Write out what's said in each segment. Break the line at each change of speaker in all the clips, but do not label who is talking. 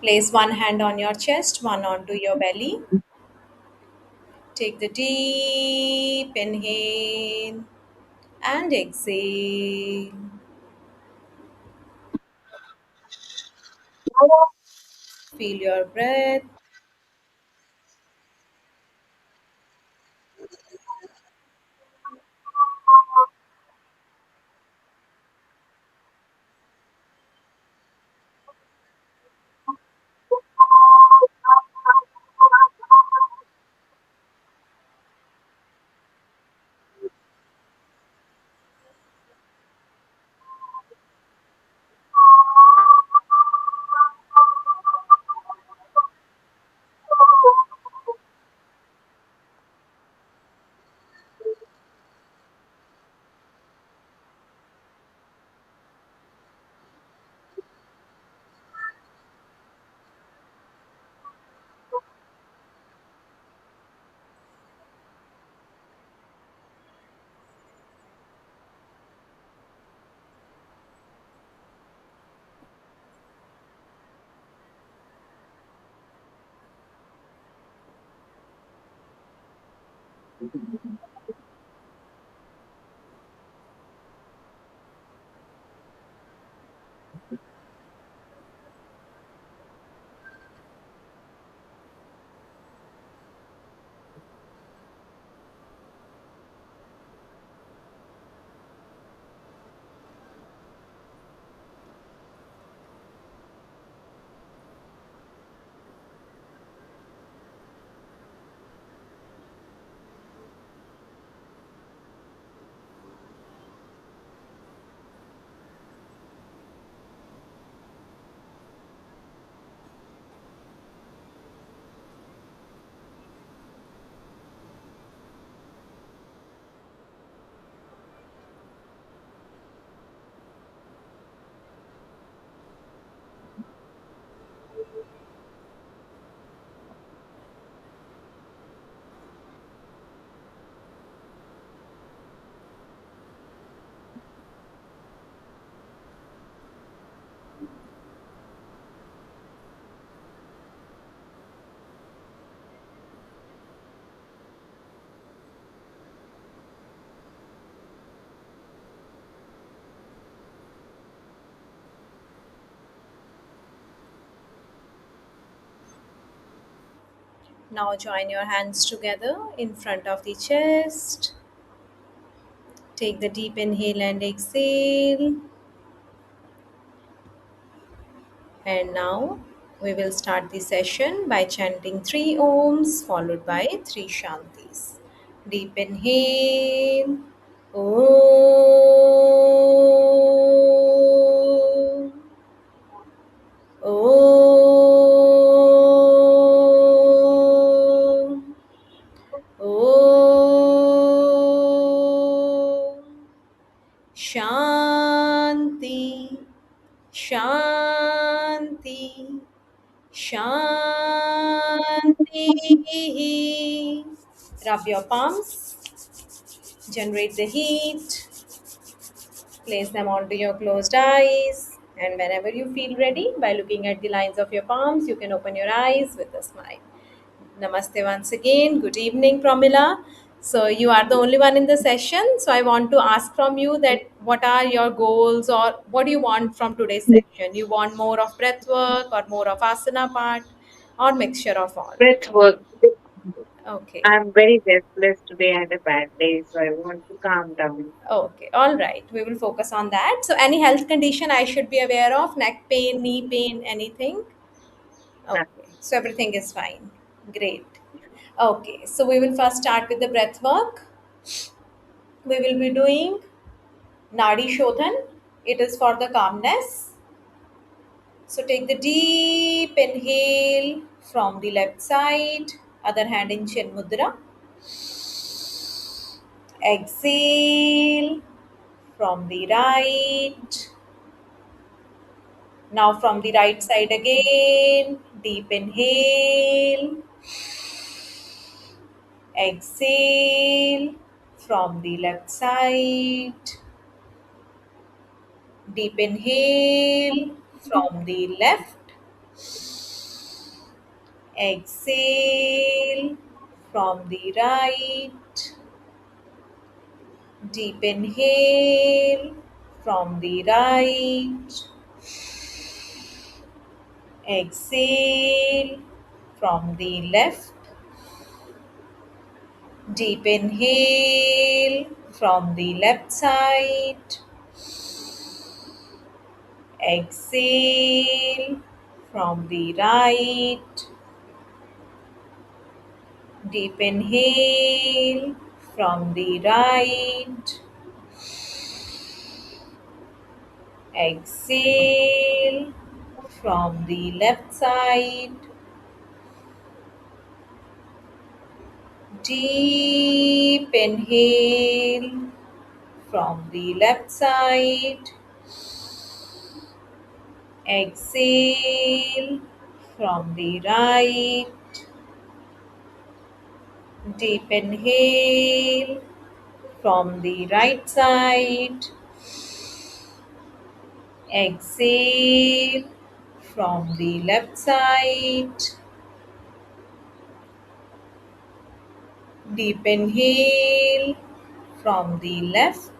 Place one hand on your chest, one onto your belly. Take the deep inhale and exhale. Feel your breath. Now join your hands together in front of the chest. Take the deep inhale and exhale. And now we will start the session by chanting three Oms followed by three Shantis. Deep inhale. Om. Om. Om. Shanti. Shanti. Shanti. Rub your palms, generate the heat, place them onto your closed eyes, and whenever you feel ready, by looking at the lines of your palms, you can open your eyes with a smile. Namaste once again. Good evening, Pramila. So you are the only one in the session. So I want to ask from you that what are your goals or what do you want from today's session? You want more of breath work or more of asana part or mixture of all?
Breath work.
Okay.
I'm very restless today. I had a bad day, so I want to calm down.
Okay. All right. We will focus on that. So any health condition I should be aware of? Neck pain, knee pain, anything? Okay.
Nothing.
So everything is fine. Great. Okay. So we will first start with the breath work. We will be doing Nadi Shodhan. It is for the calmness. So take the deep inhale from the left side, other hand in Chin Mudra. Exhale from the right. Now from the right side again. Deep inhale. Exhale from the left side. Deep inhale from the left. Exhale from the right. Deep inhale from the right. Exhale from the left. Deep inhale from the left side. Exhale from the right. Deep inhale from the right. Exhale from the left side. Deep inhale from the left side. Exhale from the right. Deep inhale from the right side. Exhale from the left side. Deep inhale from the left.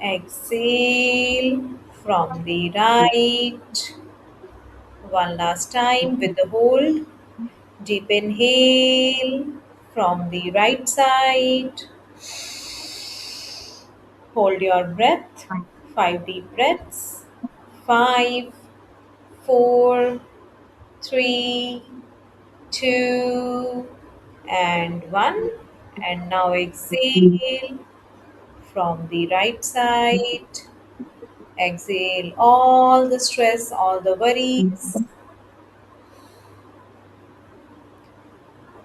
Exhale from the right. One last time with the hold. Deep inhale from the right side. Hold your breath. 5 deep breaths. 5, 4, 3, 2, and 1. And now exhale from the right side. Exhale all the stress, all the worries,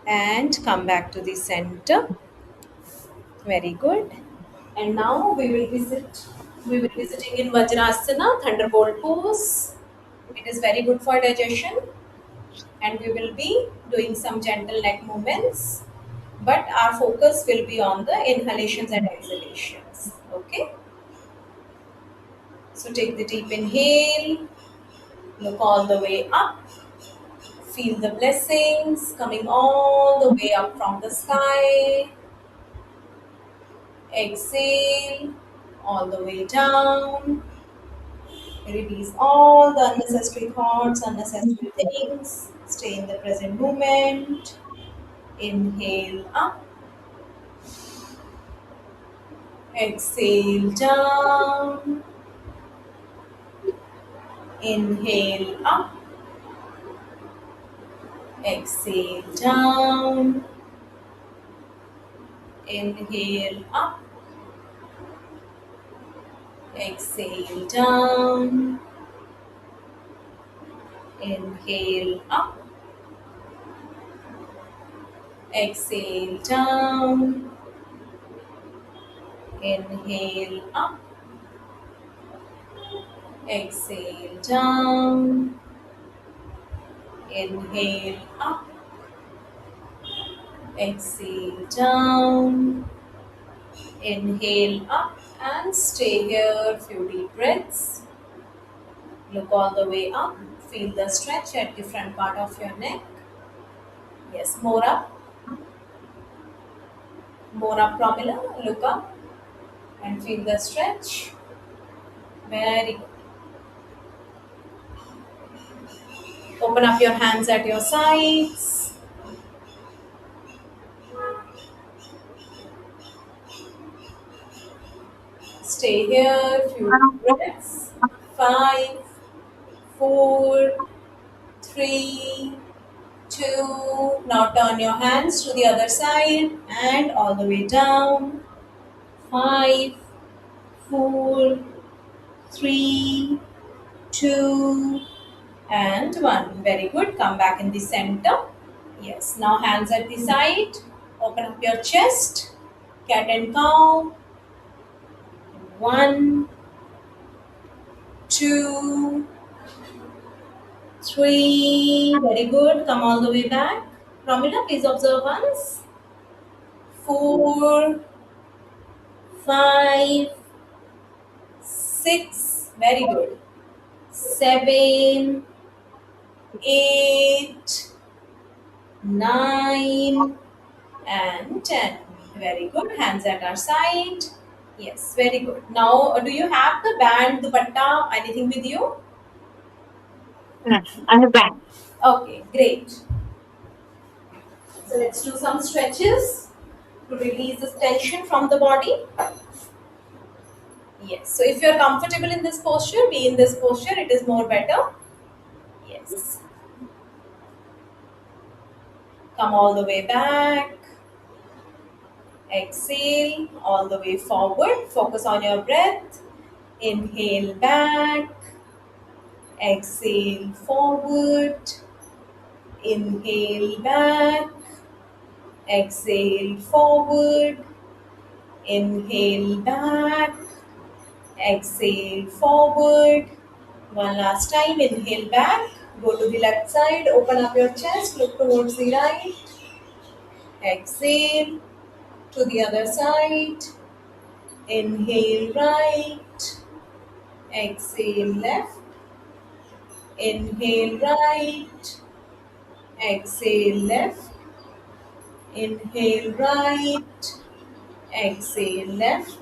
and come back to the center. Very good. And now we will be sitting in Vajrasana, Thunderbolt pose. It is very good for digestion, and we will be doing some gentle neck movements. But our focus will be on the inhalations and exhalations. Okay. So take the deep inhale, look all the way up, feel the blessings coming all the way up from the sky. Exhale all the way down. Release all the unnecessary thoughts, unnecessary things. Stay in the present moment. Inhale up. Exhale down. Inhale up. Exhale down. Inhale up. Exhale down. Inhale up. Exhale down. Inhale up. Exhale down. Inhale up. Exhale down. Inhale up and stay here. Few deep breaths. Look all the way up. Feel the stretch at the front part of your neck. Yes, more up. More up, Pramila. Look up and feel the stretch. Very good. Open up your hands at your sides. Stay here. Few deep breaths. 5, 4, 3, 2. Now turn your hands to the other side and all the way down. 5, 4, 3, 2, and 1. Very good. Come back in the center. Yes. Now hands at the side. Open up your chest. Cat and cow. 1, 2, 3. Very good. Come all the way back. Pramila, please observe once. 4, 5, 6. Very good. 7, 8, 9, and 10. Very good. Hands at our side. Yes, very good. Now, do you have the band, the batta, anything with you?
And a band.
Okay, great. So let's do some stretches to release this tension from the body. Yes. So if you're comfortable in this posture, be in this posture. It is more better. Yes. Come all the way back. Exhale all the way forward. Focus on your breath. Inhale back. Exhale forward. Inhale back. Exhale forward. Inhale back. Exhale forward. One last time. Inhale back. Go to the left side. Open up your chest. Look towards the right. Exhale to the other side. Inhale right. Exhale left. Inhale right. Exhale left. Inhale right. Exhale left.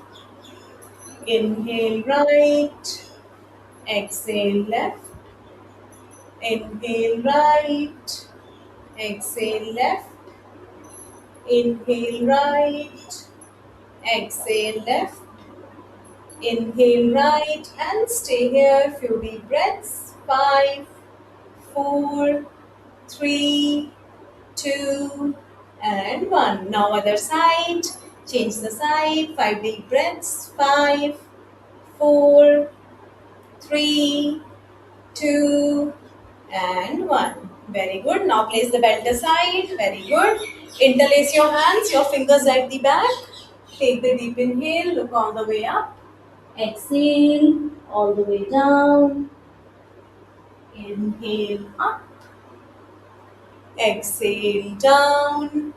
Inhale right. Exhale left. Inhale right. Exhale left. Inhale right. Exhale left. Inhale right and stay here. Few deep breaths. 5, 4, 3, 2, and 1. Now other side. Change the side. 5 deep breaths. 5, 4, 3, 2, and 1. Very good. Now place the belt aside. Very good. Interlace your hands, your fingers at the back. Take the deep inhale. Look all the way up. Exhale all the way down. Inhale up. Exhale down.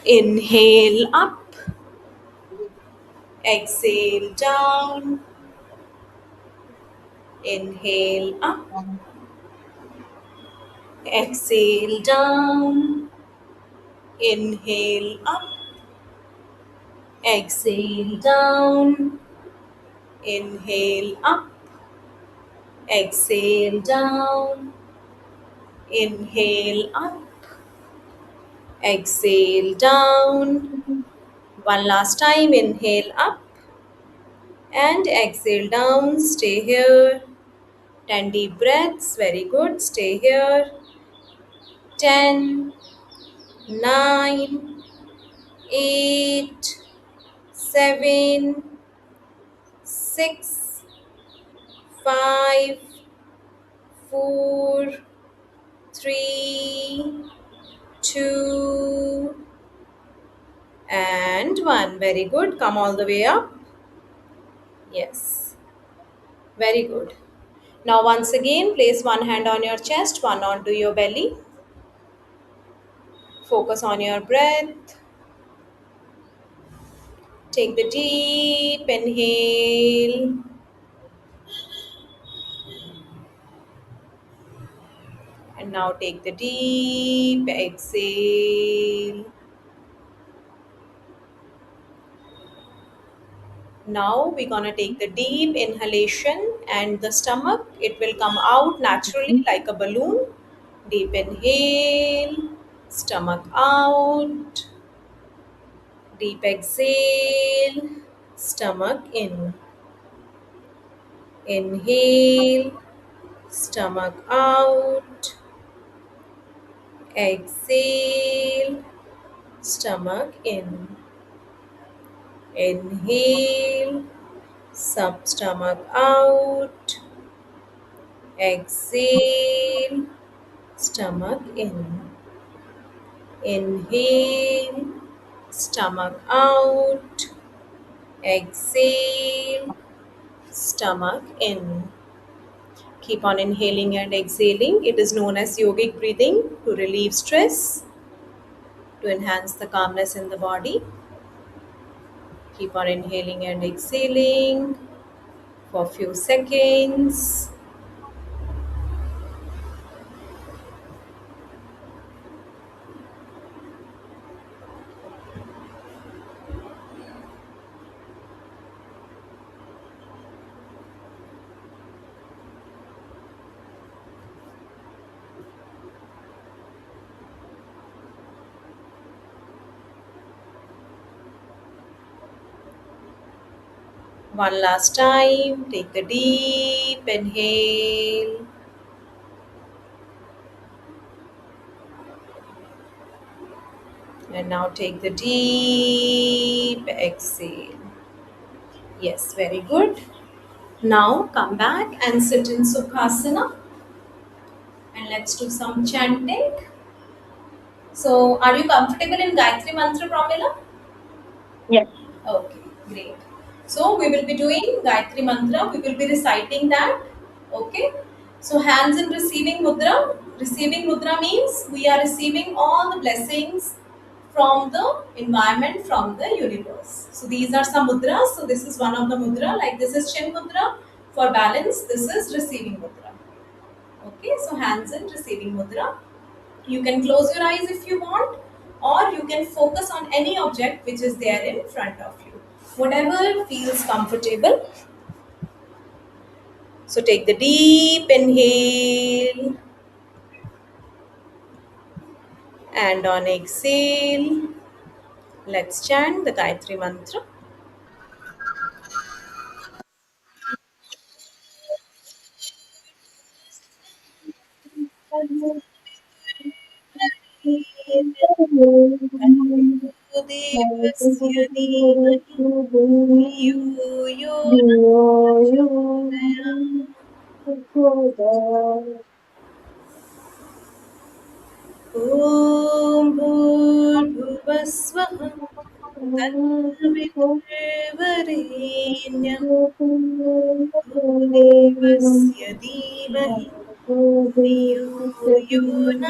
Inhale up. Exhale down. Inhale up. Exhale down. Inhale up. Exhale down. Inhale up. Exhale down. Inhale up. Exhale down. One last time. Inhale up and exhale down. Stay here. 10 deep breaths. Very good. Stay here. 10, 9, 8, 7, 6, 5, 4, 3, 2, and 1. Very good. Come all the way up. Yes. Very good. Now once again, place one hand on your chest, one onto your belly. Focus on your breath. Take the deep inhale. And now take the deep exhale. Now we're gonna take the deep inhalation and the stomach. It will come out naturally like a balloon. Deep inhale, stomach out. Deep exhale, stomach in. Inhale, stomach out. Exhale, stomach in. Inhale, stomach out. Exhale, stomach in. Inhale, stomach out. Exhale, stomach in. Keep on inhaling and exhaling. It is known as yogic breathing to relieve stress, to enhance the calmness in the body. Keep on inhaling and exhaling. for a few seconds. One last time, take a deep inhale and now take the deep exhale. Yes, very good. Now come back and sit in Sukhasana and let's do some chanting. So, are you comfortable in Gayatri Mantra, Pramila?
Yes.
Okay, great. So we will be doing Gayatri Mantra. We will be reciting that. Okay. So hands in receiving mudra. Receiving mudra means we are receiving all the blessings from the environment, from the universe. So these are some mudras. So this is one of the mudra. Like this is Chin mudra for balance. This is receiving mudra. Okay. So hands in receiving mudra. You can close your eyes if you want, or you can focus on any object which is there in front of you. Whatever feels comfortable. So take the deep inhale and on exhale, let's chant the Gayatri Mantra. Devasya dhimani धियो यो ॐ भूर्भुवः स्वः तत्सवितुर्वरेण्यं देवस्य धीमहि धियो यो न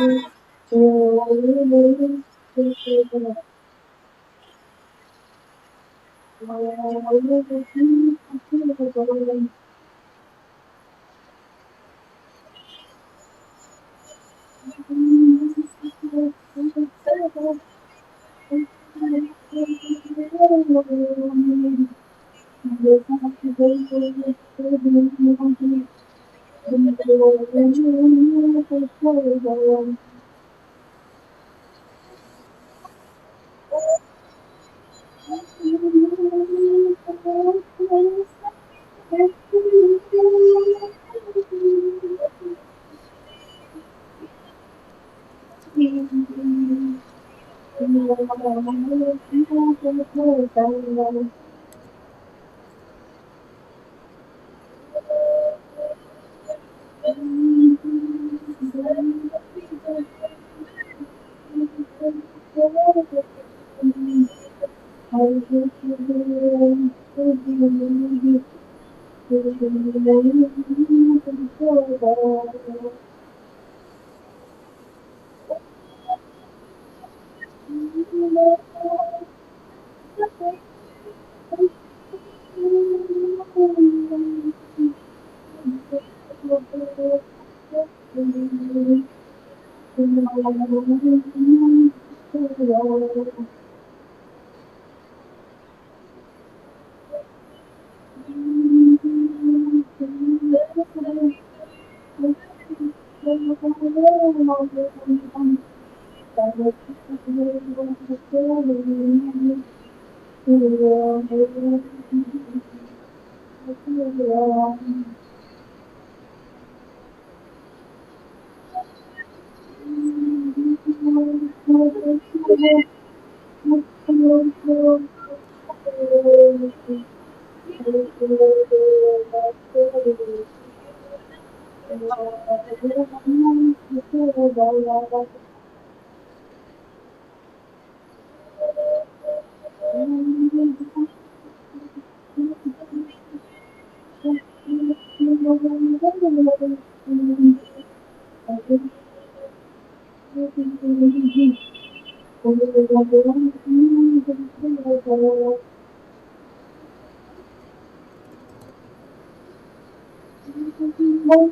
One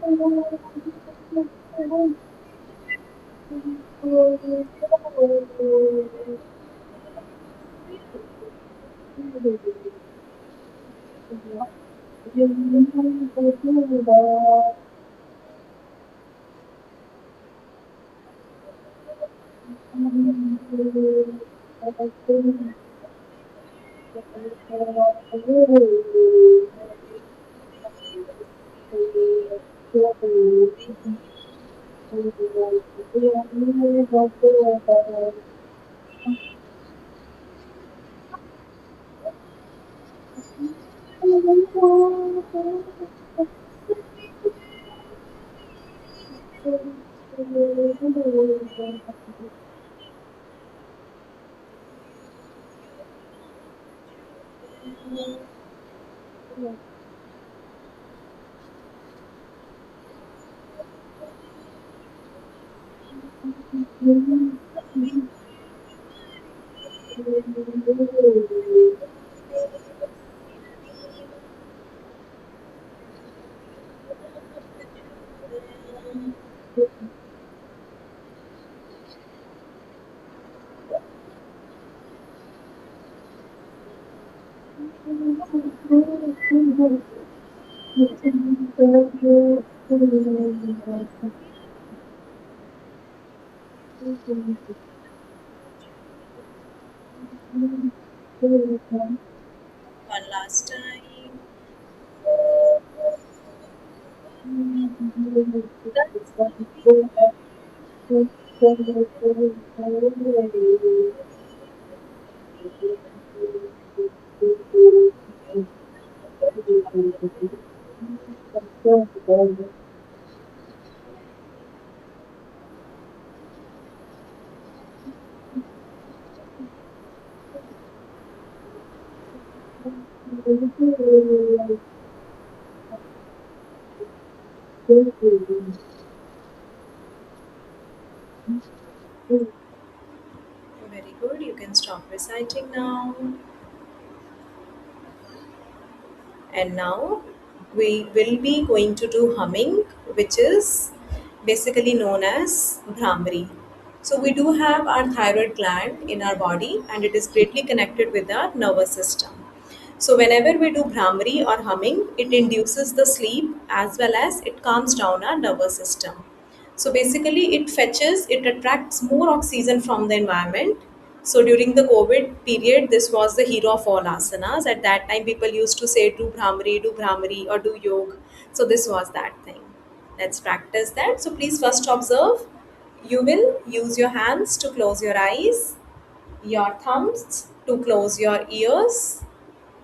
last time. That's very good. You can stop reciting now. And now we will be going to do humming, which is basically known as Brahmari. So we do have our thyroid gland in our body and it is greatly connected with our nervous system. So whenever we do Brahmari or humming, it induces the sleep as well as it calms down our nervous system. So basically, it attracts more oxygen from the environment. So during the COVID period, this was the hero of all asanas. At that time, people used to say, do Brahmari, or do yoga. So this was that thing. Let's practice that. So please first observe. You will use your hands to close your eyes, your thumbs to close your ears.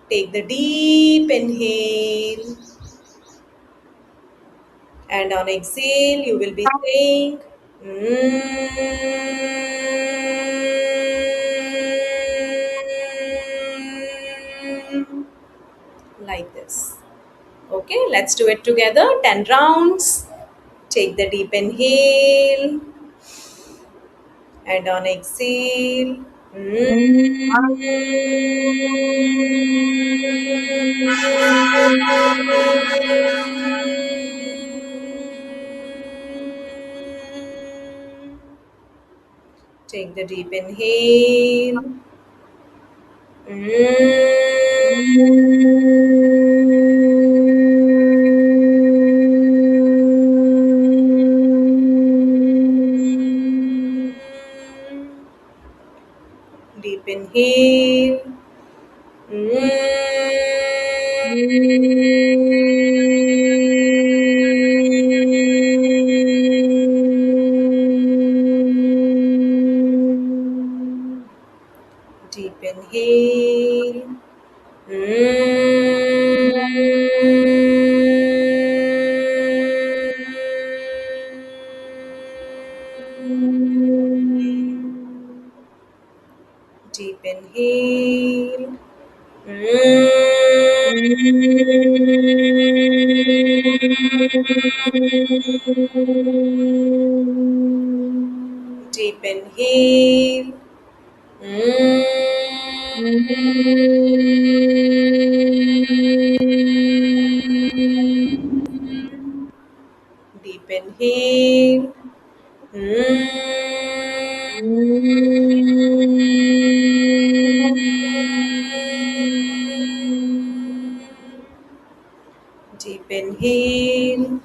Take the deep inhale, and on exhale, you will be saying "Mm," like this. Okay, let's do it together. 10 rounds. Take the deep inhale, and on exhale. Take the deep inhale. Deep inhale. Deep inhale. Deep inhale. Deep inhale. inhale. Deep inhale.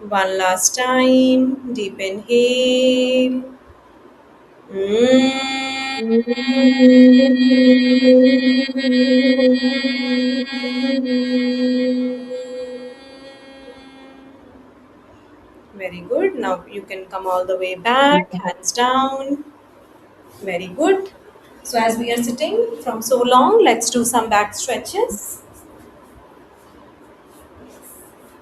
One last time. Deep inhale. Very good. Now you can come all the way back, hands down. Very good. So as we are sitting from so long, let's do some back stretches.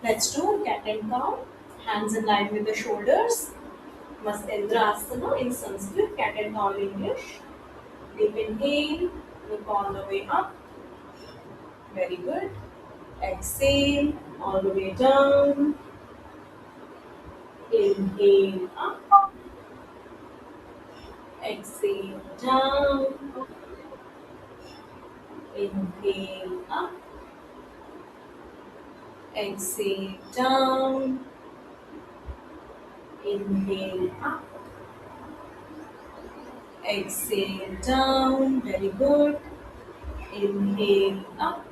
Let's do cat and cow. Hands in line with the shoulders. Mastendra Asana in Sanskrit, cat and cow in English. Deep inhale, look all the way up. Very good. Exhale, all the way down. Inhale up. Exhale down. Inhale up. Exhale down. Inhale up. Exhale down. Very good. Inhale up.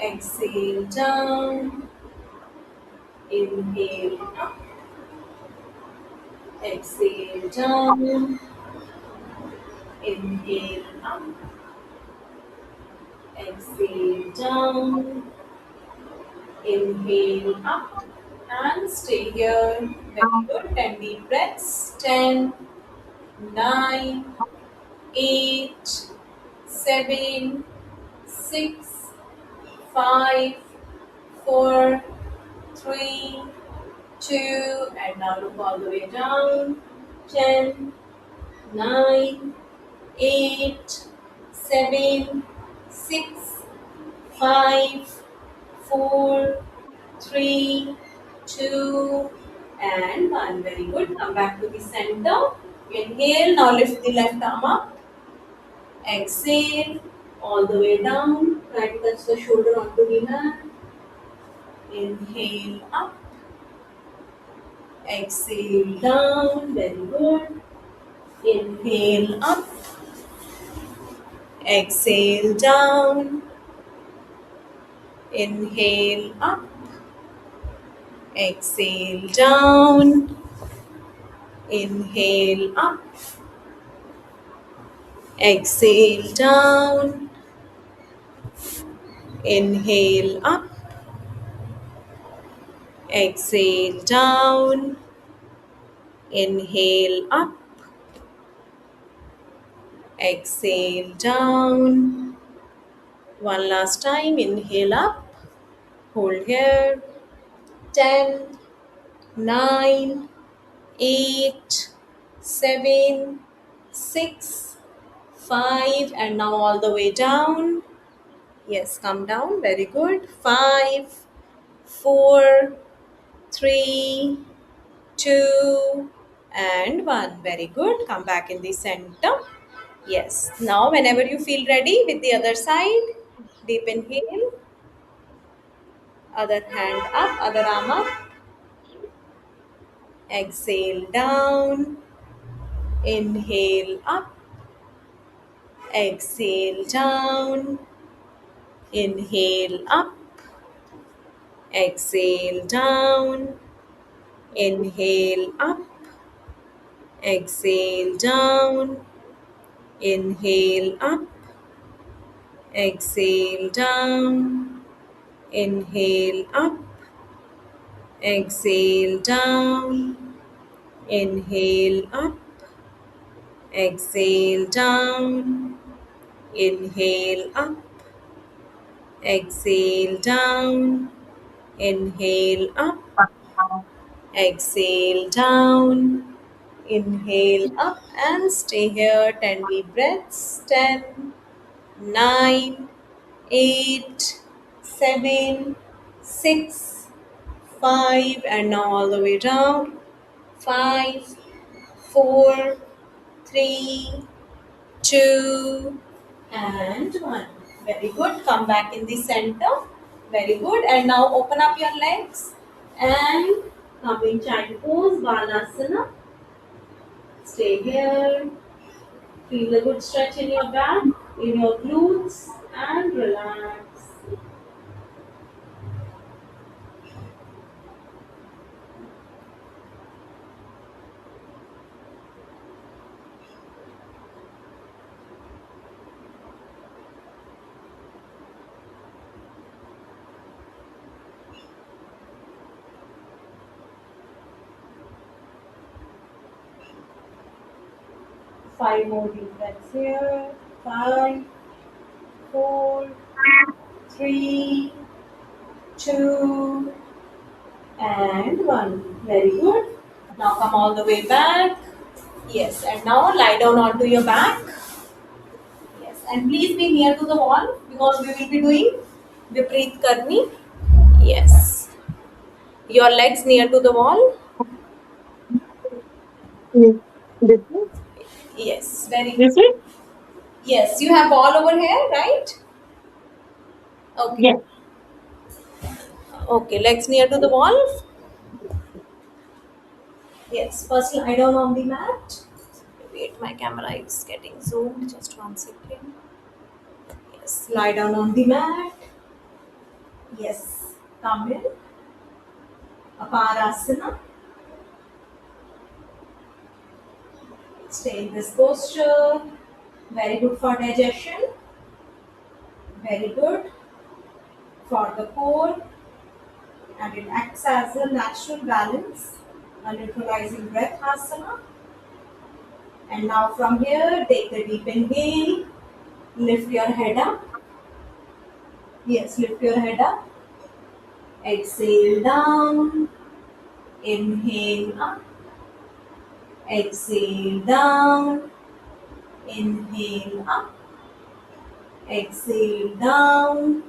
Exhale down. Inhale up. Exhale down. Inhale up. Exhale down. Inhale up. And stay here. Very good. 10 deep breaths. 10, 9, 8, 7, 6, 5, 4, 3, 2, and now look all the way down. 10, 9, 8, 7, 6, 5, 4, 3, 2, and 1. Very good. Come back to the center. Inhale. Now lift the left arm up. Exhale. All the way down. Try to touch the shoulder onto the mat. Inhale up. Exhale down. Very good. Inhale up. Exhale down. Inhale up. Exhale down. Inhale up. Exhale down. Inhale up. Exhale down. Inhale up. Exhale down. One last time. Inhale up. Hold here. 10, 9, 8, 7, 6, 5, and now all the way down. Yes, come down. Very good. 5, 4, 3, 2, and 1. Very good. Come back in the center. Yes. Now, whenever you feel ready with the other side, deep inhale, other hand up, other arm up. Exhale down. Inhale up. Exhale down. Inhale up. Exhale down. Inhale up. Exhale down. Inhale up. Exhale down. Inhale up. Exhale down. Inhale up. Exhale down. Inhale up. Exhale down. Inhale up. Exhale down. Inhale up and stay here. 10 deep breaths. 10, 9, 8, 7, 6, 5, and now all the way down. 5, 4, 3, two, and one. Very good. Come back in the center. Very good. And now open up your legs and come in child pose, Balasana. Stay here. Feel a good stretch in your back, in your glutes, and relax. 5 more deep breaths here. 5, 4, 3, 2, and 1. Very good. Now come all the way back. Yes, and now lie down onto your back. Yes, and please be near to the wall because we will be doing Vipreet Karni. Yes, your legs near to the wall.
Yes. This is?
Yes, very
This
good.
is?
Yes, you have ball over here, right? Okay.
Yes.
Okay, legs near to the wall. Yes, first lie down on the mat. Wait, my camera is getting zoomed. Just 1 second. Yes, lie down on the mat. Yes, come in. Aparasana. Stay in this posture. Very good for digestion. Very good for the core. And it acts as a natural balance, a neutralizing breath asana. And now from here, take the deep inhale. Lift your head up. Yes, lift your head up. Exhale down. Inhale up. Exhale down. Inhale up. Exhale down.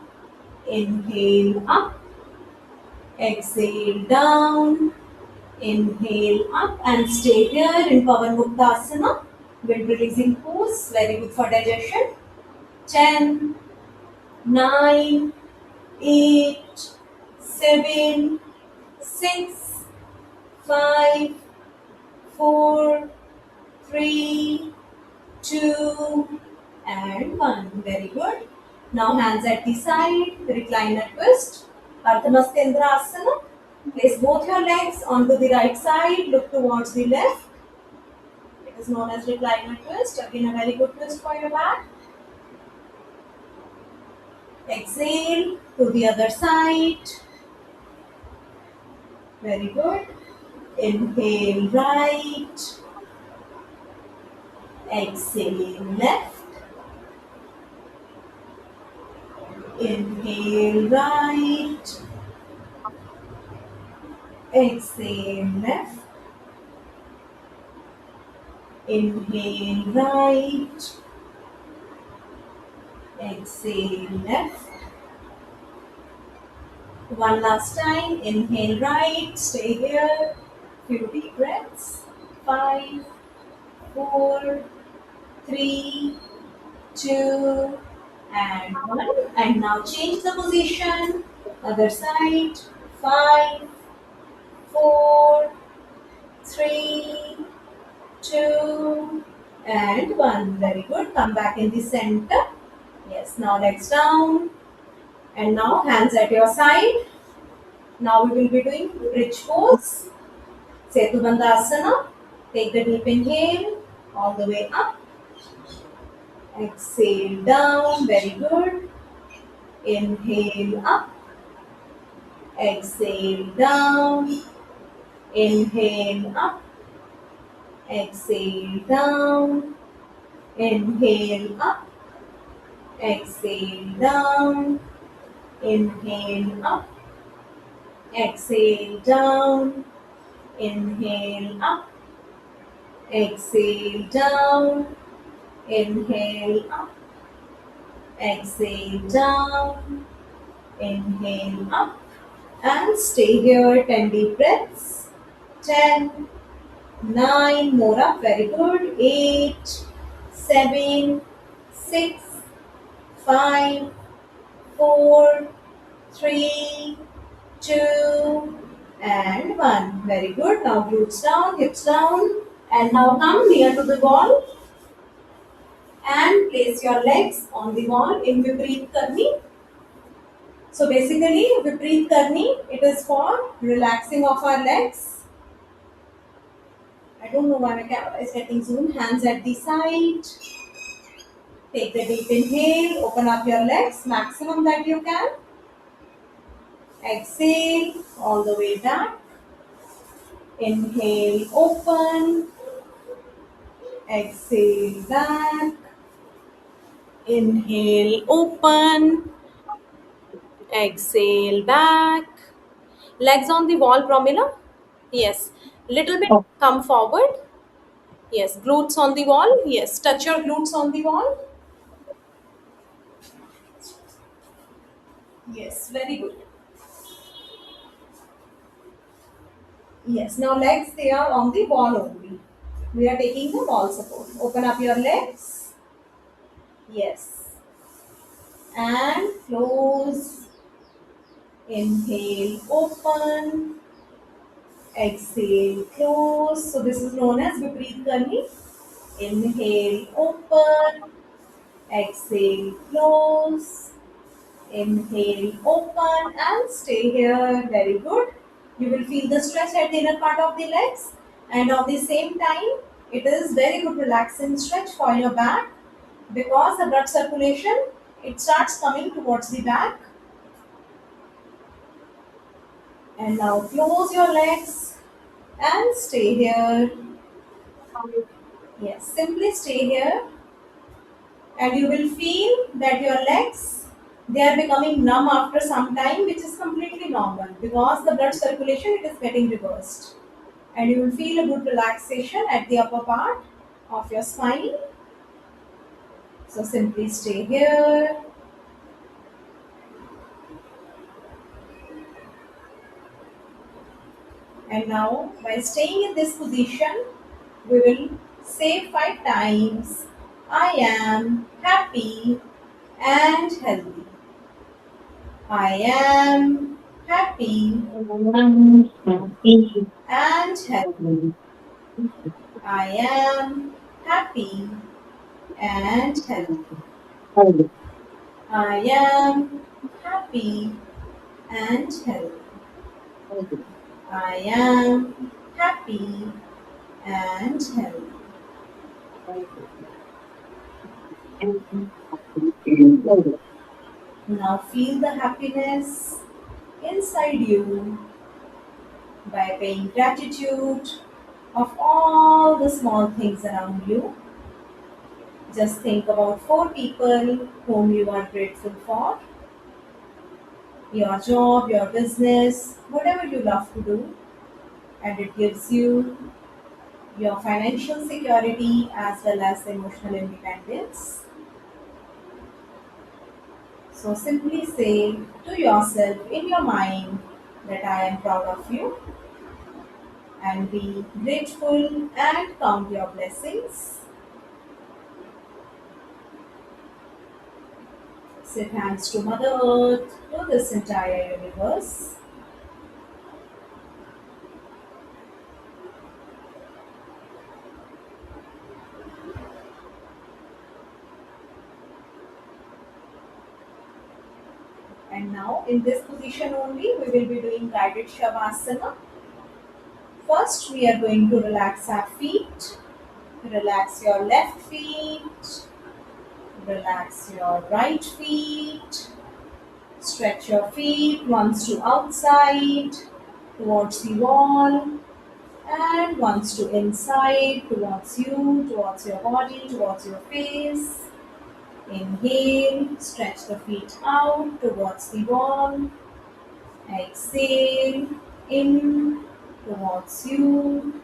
Inhale up. Exhale down. Inhale up and stay here in Pavan Muktasana. Wind releasing pose. Very good for digestion. 10, 9, 8, 7, 6, 5, 4, 3, 2, and 1. Very good. Now hands at the side, recliner twist, Ardhamasthindra Asana. Place both your legs onto the right side, look towards the left. It is known as recliner twist. Again, a very good twist for your back. Exhale to the other side. Very good. Inhale right. Exhale left. Inhale right. Exhale left. Inhale right. Exhale left. One last time. Inhale right. Stay here. Few deep breaths. 5, 4, 3, 2, and 1. And now change the position. Other side. 5, 4, 3, 2, and 1. Very good. Come back in the center. Yes, now legs down. And now hands at your side. Now we will be doing bridge pose. Setu Bandhasana. Take the deep inhale all the way up. Exhale down. Very good. Inhale up. Exhale down. Inhale up. Exhale down. Inhale up. Exhale down. Inhale up. Exhale down. Inhale up. Exhale down. Inhale up. Exhale down. Inhale up. And stay here 10 deep breaths. 10, 9, more up. Very good. 8, 7, 6, 5, 4, 3, 2, and 1. Very good. Now glutes down, hips down, and now come near to the wall and place your legs on the wall in Vipreet Karni. So basically, Vipreet Karni, it is for relaxing of our legs. I don't know why my camera is getting zoomed. Hands at the side. Take the deep inhale. Open up your legs maximum that you can. Exhale all the way back. Inhale, open. Exhale back. Inhale, open. Exhale back. Legs on the wall, Pramila. Yes. Little bit
Oh,
come forward. Yes. Glutes on the wall. Yes. Touch your glutes on the wall. Yes. Very good. Yes. Now legs they are on the wall only. We are taking the wall support. Open up your legs. Yes. And close. Inhale, open. Exhale, close. So this is known as Vipreet Karni. Inhale, open. Exhale, close. Inhale, open and stay here. Very good. You will feel the stretch at the inner part of the legs, and at the same time, it is very good relaxing stretch for your back because the blood circulation it starts coming towards the back. And now close your legs and stay here. Yes, simply stay here, and you will feel that your legs they are becoming numb after some time, which is completely normal because the blood circulation it is getting reversed, and you will feel a good relaxation at the upper part of your spine. So simply stay here. And now, by staying in this position, we will say 5 times I am happy and healthy. I am happy and healthy. I am happy and healthy. I am happy and healthy. I am happy and healthy. Now feel the happiness inside you by paying gratitude of all the small things around you. Just think about 4 people whom you are grateful for, your job, your business, whatever you love to do, and it gives you your financial security as well as emotional independence. So simply say to yourself in your mind that I am proud of you and be grateful and count your blessings. Say thanks to Mother Earth, to this entire universe. And now in this position only we will be doing guided Shavasana. First we are going to relax our feet. Relax your left feet. Relax your right feet. Stretch your feet once to outside towards the wall and once to inside towards you, towards your body, towards your face. Inhale, stretch the feet out towards the wall. Exhale, in towards you.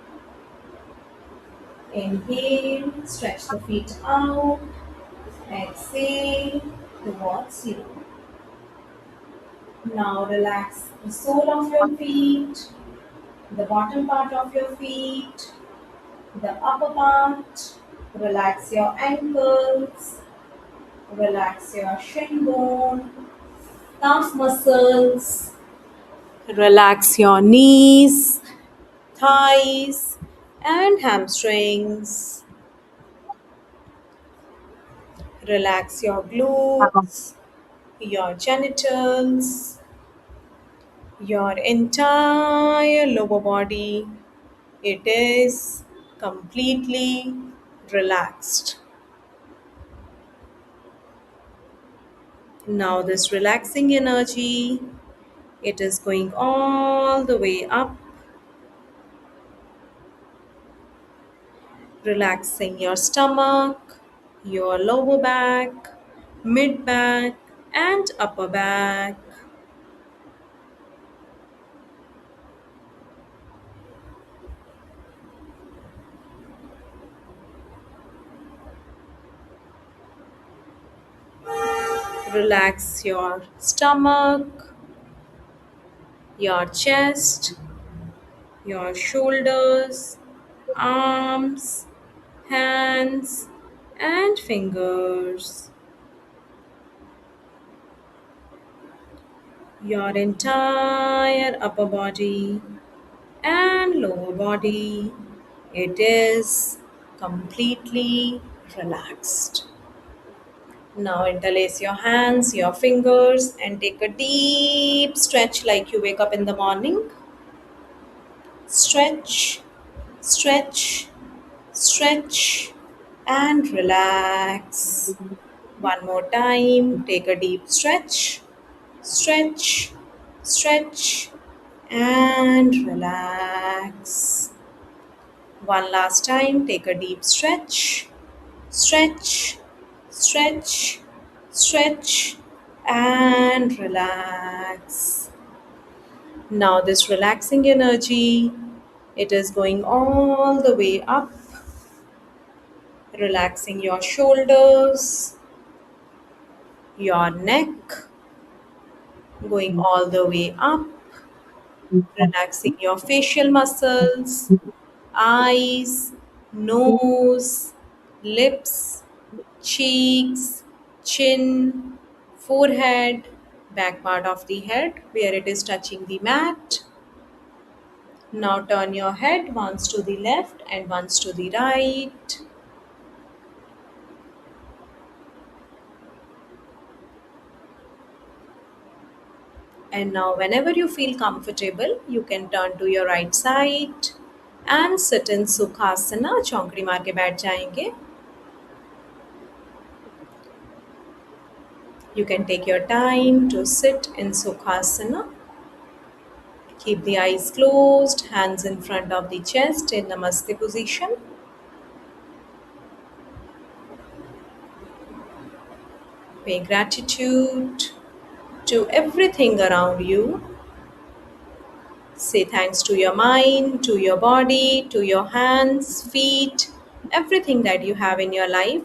Inhale, stretch the feet out. Exhale, towards you. Now relax the sole of your feet, the bottom part of your feet, the upper part, Relax your ankles, relax your shin bone, calf muscles, relax your knees, thighs, and hamstrings. Relax your glutes, your genitals, your entire lower body. It is completely relaxed. Now, this relaxing energy, it is going all the way up, relaxing your stomach, your lower back, mid back, and upper back. Relax your stomach, your chest, your shoulders, arms, hands, and fingers. Your entire upper body and lower body. It is completely relaxed. Now interlace your hands, your fingers, and take a deep stretch like you wake up in the morning. Stretch, stretch, stretch, and relax. One more time. Take a deep stretch, stretch, stretch, and relax. One last time. Take a deep stretch, stretch, stretch, stretch, and relax. Now, this relaxing energy, it is going all the way up, relaxing your shoulders, your neck, going all the way up, relaxing your facial muscles, eyes, nose, lips, cheeks, chin, forehead, back part of the head where it is touching the mat. Now turn your head once to the left and once to the right. And now, whenever you feel comfortable, you can turn to your right side and sit in Sukhasana. चौकड़ी मार के बैठ जाएंगे. You can take your time to sit in Sukhasana. Keep the eyes closed, hands in front of the chest in Namaste position. Pay gratitude to everything around you. Say thanks to your mind, to your body, to your hands, feet, everything that you have in your life,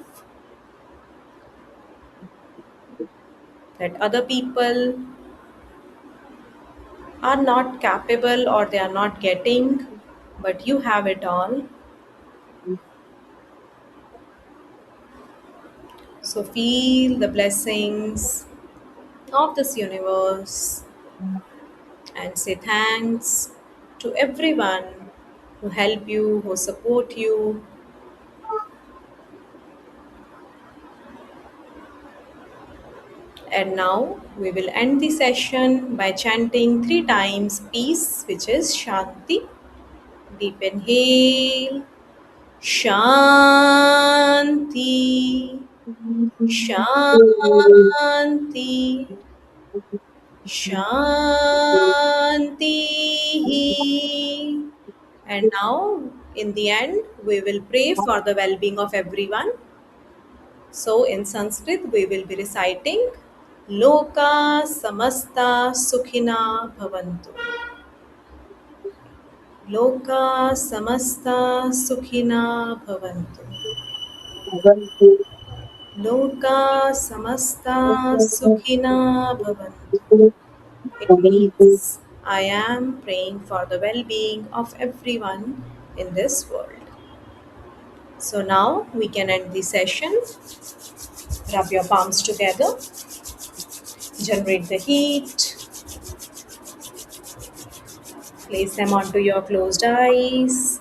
that other people are not capable or they are not getting, but you have it all. So feel the blessings of this universe and say thanks to everyone who help you, who support you. And now we will end the session by chanting three times peace, which is Shanti. Deep inhale, Shanti, Shanti, Shanti. And now, in the end, we will pray for the well being of everyone. So, in Sanskrit, we will be reciting Loka Samasta Sukhina Bhavantu. Loka Samasta Sukhina Bhavantu. Loka Samasta Sukhina Bhavantu. It means I am praying for the well being of everyone in this world. So now we can end the session. Rub your palms together, generate the heat, place them onto your closed eyes,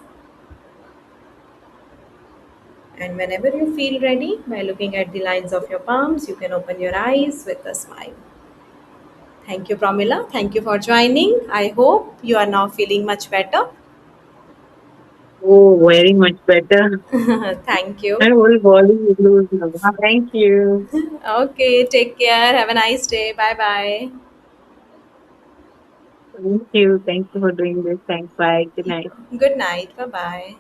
and whenever you feel ready, by looking at the lines of your palms, you can open your eyes with a smile. Thank you, Pramila. Thank you for joining. I hope you are now feeling much better.
Oh, very much better.
Thank
My
you.
whole body is loose now. Thank you.
Okay, take care. Have a nice day. Bye bye.
Thank you. Thank you for doing this. Thanks. Bye. Good night.
Good night. Bye bye.